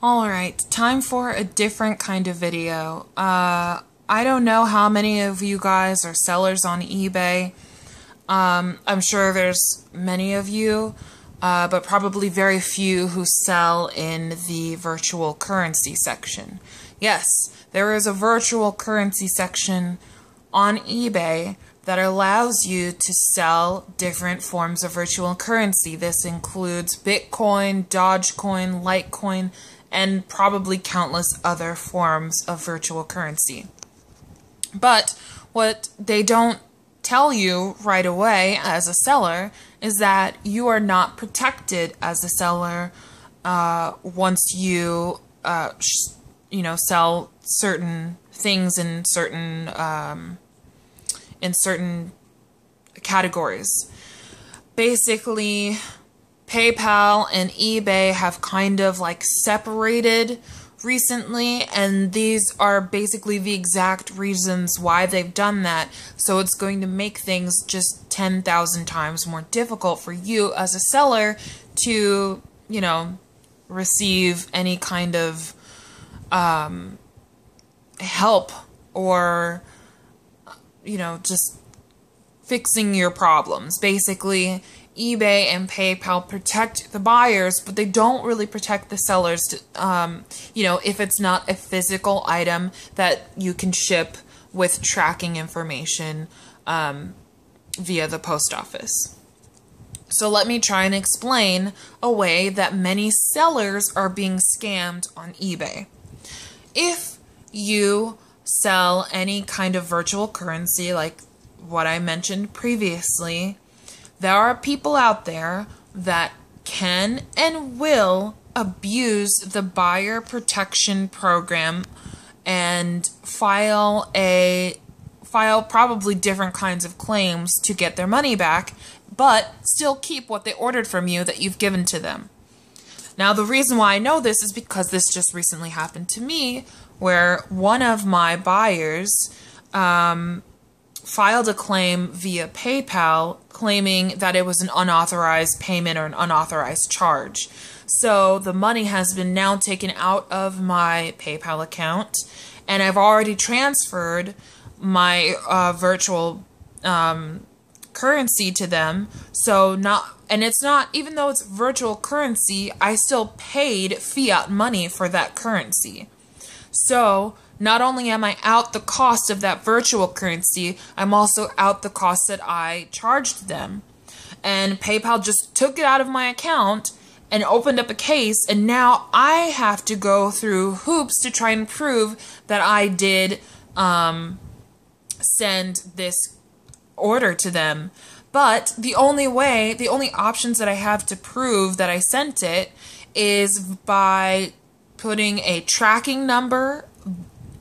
Alright, time for a different kind of video. I don't know how many of you guys are sellers on eBay. I'm sure there's many of you, but probably very few who sell in the virtual currency section. Yes, there is a virtual currency section on eBay that allows you to sell different forms of virtual currency. This includes Bitcoin, Dogecoin, Litecoin, and probably countless other forms of virtual currency. But what they don't tell you right away as a seller is that you are not protected as a seller once you sell certain things in certain categories. Basically, PayPal and eBay have kind of like separated recently, and these are basically the exact reasons why they've done that. So it's going to make things just 10,000 times more difficult for you as a seller to, receive any kind of help or, just fixing your problems. Basically, eBay and PayPal protect the buyers, but they don't really protect the sellers, if it's not a physical item that you can ship with tracking information via the post office. So let me try and explain a way that many sellers are being scammed on eBay. If you sell any kind of virtual currency like what I mentioned previously, there are people out there that can and will abuse the buyer protection program and file probably different kinds of claims to get their money back, but still keep what they ordered from you that you've given to them. Now, the reason why I know this is because this just recently happened to me, where one of my buyers filed a claim via PayPal claiming that it was an unauthorized payment or an unauthorized charge. So the money has been now taken out of my PayPal account, and I've already transferred my virtual currency to them. And it's not, even though it's virtual currency, I still paid fiat money for that currency. So not only am I out the cost of that virtual currency, I'm also out the cost that I charged them. And PayPal just took it out of my account and opened up a case, and now I have to go through hoops to try and prove that I did send this order to them. But the only options that I have to prove that I sent it is by putting a tracking number,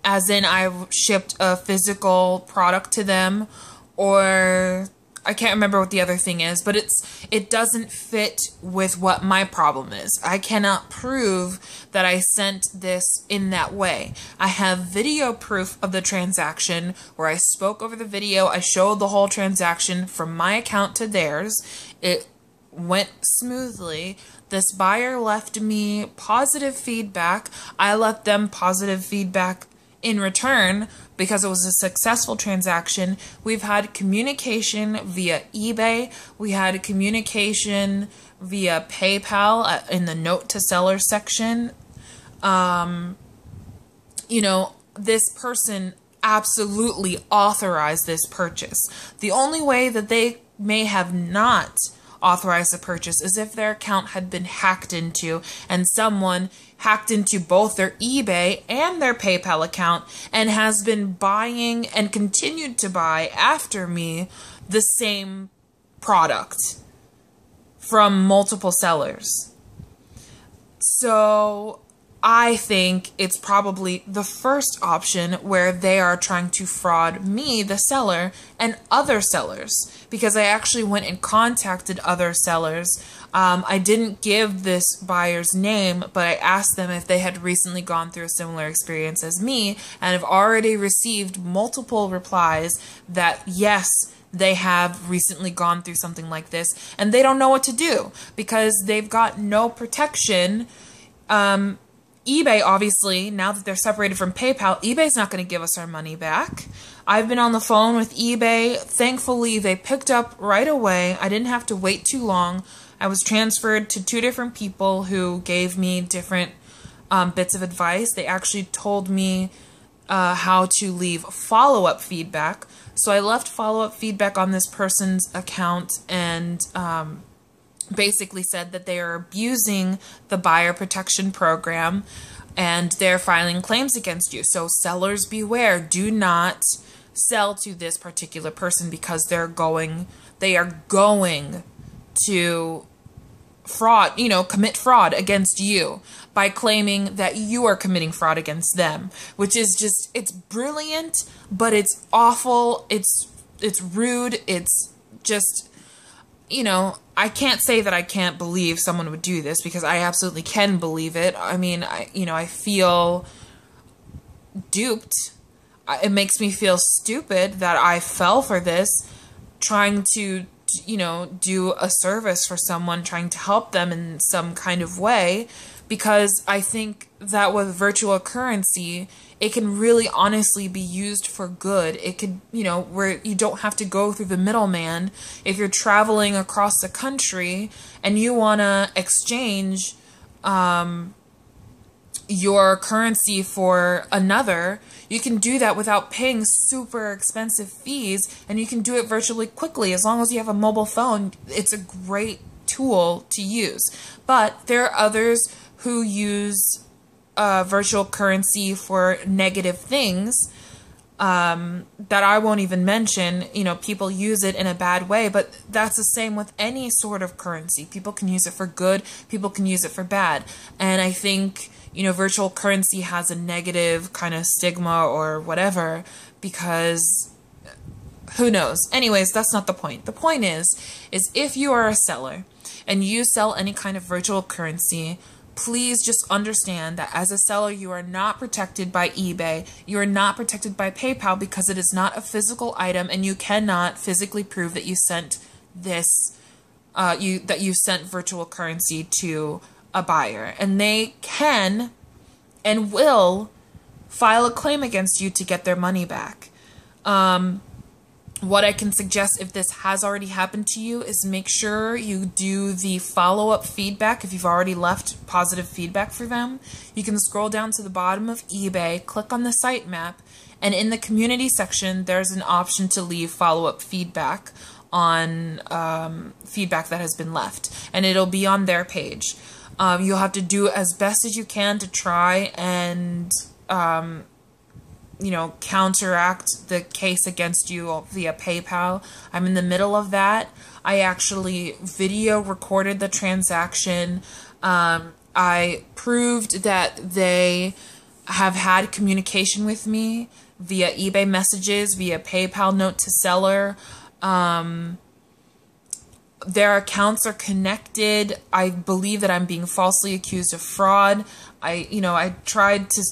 as in I shipped a physical product to them, or I can't remember what the other thing is, but it doesn't fit with what my problem is. I cannot prove that I sent this in that way. I have video proof of the transaction where I spoke over the video. I showed the whole transaction from my account to theirs. It went smoothly. This buyer left me positive feedback. I left them positive feedback in return because it was a successful transaction. We've had communication via eBay. We had communication via PayPal in the note to seller section. This person absolutely authorized this purchase. The only way that they may have not authorized the purchase is if their account had been hacked into, and someone hacked into both their eBay and their PayPal account and has been buying and continued to buy after me the same product from multiple sellers. So I think it's probably the first option where they are trying to fraud me, the seller, and other sellers, because I actually went and contacted other sellers. I didn't give this buyer's name, but I asked them if they had recently gone through a similar experience as me, and have already received multiple replies that yes, they have recently gone through something like this, and they don't know what to do because they've got no protection eBay, obviously, now that they're separated from PayPal, eBay's not going to give us our money back. I've been on the phone with eBay. Thankfully, they picked up right away. I didn't have to wait too long. I was transferred to 2 different people who gave me different bits of advice. They actually told me how to leave follow-up feedback. So I left follow-up feedback on this person's account and basically said that they are abusing the buyer protection program and they're filing claims against you. So sellers beware. Do not sell to this particular person because they are going to fraud, commit fraud against you by claiming that you are committing fraud against them, which is just, it's brilliant, but it's awful. It's rude. It's just, I can't say that I can't believe someone would do this because I absolutely can believe it. I mean, I feel duped. It makes me feel stupid that I fell for this, trying to, do a service for someone, trying to help them in some kind of way, because I think that with virtual currency, it can really honestly be used for good. It could, where you don't have to go through the middleman. If you're traveling across the country and you want to exchange your currency for another, you can do that without paying super expensive fees, and you can do it virtually quickly. As long as you have a mobile phone, it's a great tool to use. But there are others who use virtual currency for negative things that I won't even mention. People use it in a bad way, but that's the same with any sort of currency. People can use it for good, people can use it for bad. And I think, virtual currency has a negative kind of stigma or whatever because who knows? Anyways, that's not the point. The point is if you are a seller and you sell any kind of virtual currency, please just understand that as a seller, you are not protected by eBay. You are not protected by PayPal because it is not a physical item, and you cannot physically prove that you sent this, that you sent virtual currency to a buyer. And they can and will file a claim against you to get their money back. What I can suggest if this has already happened to you is make sure you do the follow-up feedback. If you've already left positive feedback for them, you can scroll down to the bottom of eBay, click on the sitemap, and in the community section, there's an option to leave follow-up feedback on feedback that has been left, and it'll be on their page. You'll have to do as best as you can to try and counteract the case against you via PayPal. I'm in the middle of that. I actually video recorded the transaction. I proved that they have had communication with me via eBay messages, via PayPal note to seller. Their accounts are connected. I believe that I'm being falsely accused of fraud. I tried to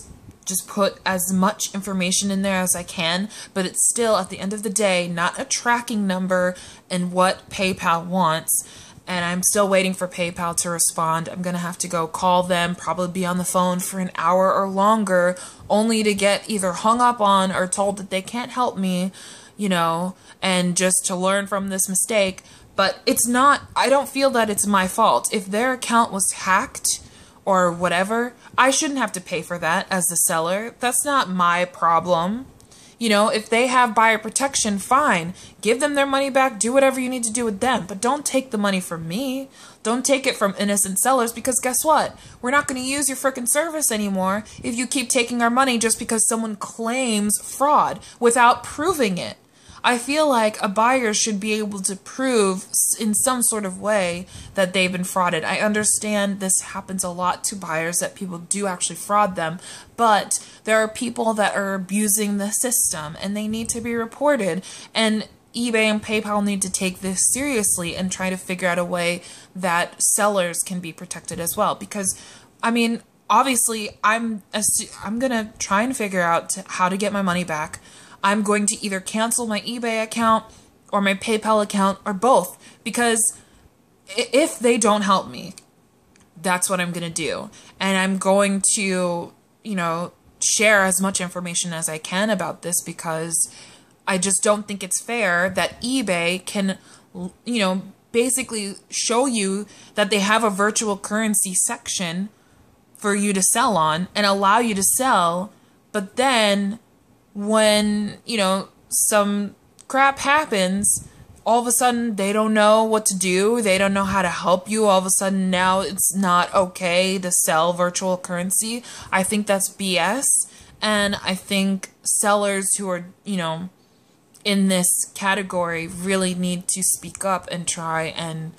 just put as much information in there as I can, but it's still, at the end of the day, not a tracking number and what PayPal wants. And I'm still waiting for PayPal to respond. I'm going to have to go call them, probably be on the phone for an hour or longer, only to get either hung up on or told that they can't help me, and just to learn from this mistake. But it's not, I don't feel that it's my fault. If their account was hacked or whatever, I shouldn't have to pay for that as the seller. That's not my problem. If they have buyer protection, fine. Give them their money back. Do whatever you need to do with them. But don't take the money from me. Don't take it from innocent sellers, because guess what? We're not going to use your frickin' service anymore if you keep taking our money just because someone claims fraud without proving it. I feel like a buyer should be able to prove in some sort of way that they've been frauded. I understand this happens a lot to buyers, that people do actually fraud them, but there are people that are abusing the system and they need to be reported. And eBay and PayPal need to take this seriously and try to figure out a way that sellers can be protected as well. Because, I mean, obviously, I'm going to try and figure out how to get my money back. I'm going to either cancel my eBay account or my PayPal account or both, because if they don't help me, that's what I'm going to do. And I'm going to, share as much information as I can about this, because I just don't think it's fair that eBay can, basically show you that they have a virtual currency section for you to sell on and allow you to sell. But then when, some crap happens, all of a sudden they don't know what to do. They don't know how to help you. All of a sudden now it's not okay to sell virtual currency. I think that's BS. And I think sellers who are, in this category really need to speak up and try and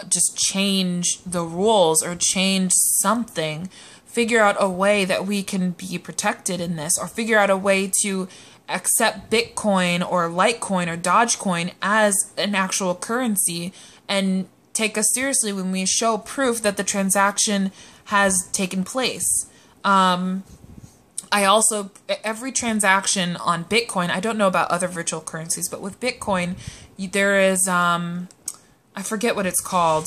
just change the rules or change something. Figure out a way that we can be protected in this, or figure out a way to accept Bitcoin or Litecoin or Dogecoin as an actual currency and take us seriously when we show proof that the transaction has taken place. Every transaction on Bitcoin, I don't know about other virtual currencies, but with Bitcoin, there is, I forget what it's called,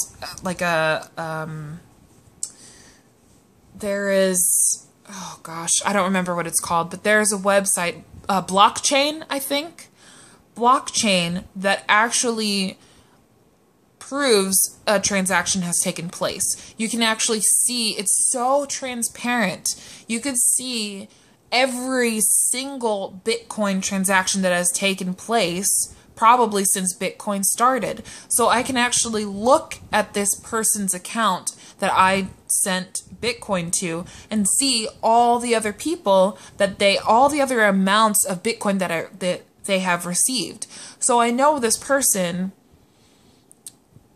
there is, oh gosh, I don't remember what it's called, but there's a website, blockchain, I think, blockchain that actually proves a transaction has taken place. You can actually see, it's so transparent. You could see every single Bitcoin transaction that has taken place probably since Bitcoin started. So I can actually look at this person's account that I sent Bitcoin to and see all the other people all the other amounts of Bitcoin that they have received. So I know this person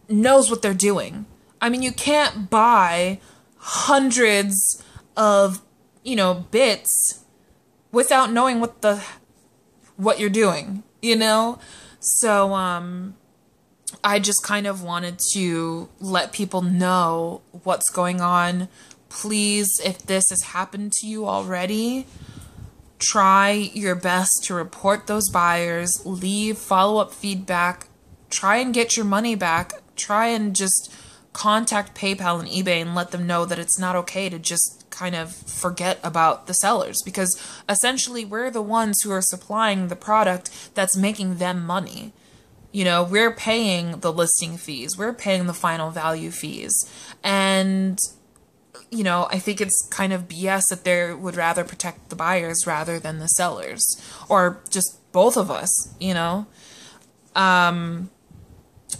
knows what they're doing. I mean, you can't buy hundreds of, bits without knowing what you're doing, So, I just kind of wanted to let people know what's going on. Please, if this has happened to you already, try your best to report those buyers, leave follow-up feedback, try and get your money back, try and just contact PayPal and eBay and let them know that it's not okay to just kind of forget about the sellers, because essentially we're the ones who are supplying the product that's making them money. We're paying the listing fees, we're paying the final value fees, and I think it's kind of BS that they would rather protect the buyers rather than the sellers, or just both of us,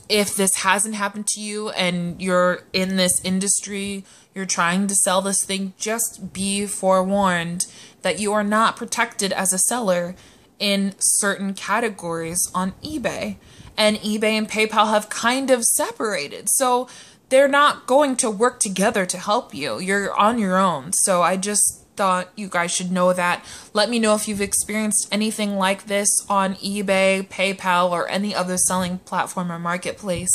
If this hasn't happened to you and you're in this industry, you're trying to sell this thing, just be forewarned that you are not protected as a seller in certain categories on eBay. And eBay and PayPal have kind of separated. So they're not going to work together to help you. You're on your own. So I just thought you guys should know that. Let me know if you've experienced anything like this on eBay, PayPal, or any other selling platform or marketplace,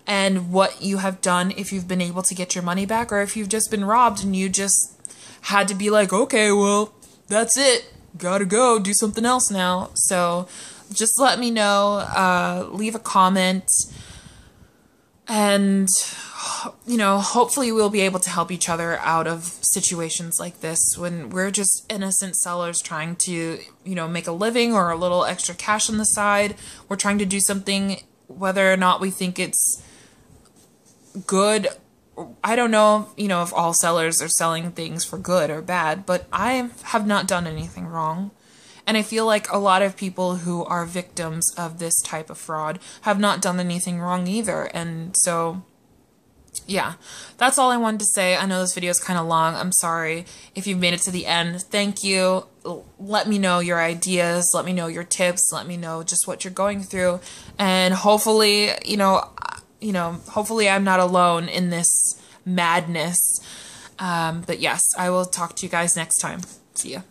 and what you have done if you've been able to get your money back, or if you've just been robbed and you just had to be like, okay, well, that's it. Gotta go, do something else now. So just let me know, leave a comment, and hopefully we'll be able to help each other out of situations like this when we're just innocent sellers trying to, make a living or a little extra cash on the side. We're trying to do something, whether or not we think it's good. I don't know, if all sellers are selling things for good or bad, but I have not done anything wrong. And I feel like a lot of people who are victims of this type of fraud have not done anything wrong either. And so, yeah, that's all I wanted to say. I know this video is kind of long. I'm sorry if you've made it to the end. Thank you. Let me know your ideas. Let me know your tips. Let me know just what you're going through. And hopefully, hopefully I'm not alone in this madness. But yes, I will talk to you guys next time. See ya.